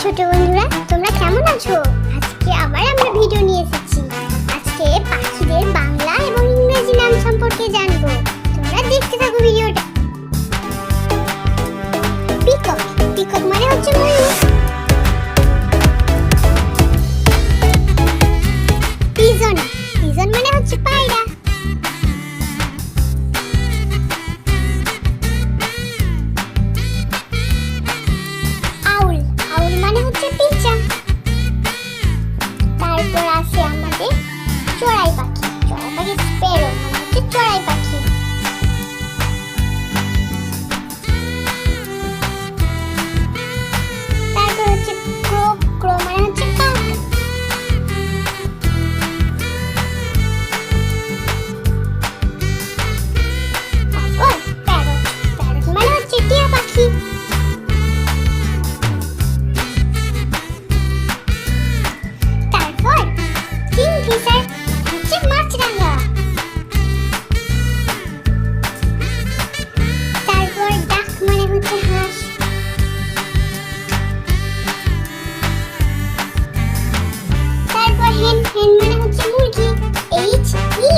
ছোট বন্ধুরা, তোমরা কেমন আছো? আজকে আবার আমরা ভিডিও নিয়ে এসেছি। আজকে পাখিদের বাংলা এবং ইংরেজি নাম সম্পর্কে জানবো। তোমরা দেখতে থাকো ভিডিওটা। পিকক, পিকক মানে হচ্ছে ময়ূর। পিজন, পিজন মানে হচ্ছে পায়রা। আউল, আউল মানে হচ্ছে পিঁচা। তারপর আছে আমাদের চড়াই পাখি, চড়াই পাখি স্প্যারো মানে হচ্ছে চড়াই পাখি। তারপর হচ্ছে ক্রো, ক্রো মানে হচ্ছে কাক। তারপর প্যারট, প্যারট মানে হচ্ছে টিয়া পাখি। তারপর কিংফিশার হচ্ছে মাছরাঙা। তারপর ডাক মানে হচ্ছে হাঁস। তারপর হেন, হেন মানে হচ্ছে মুরগি। H E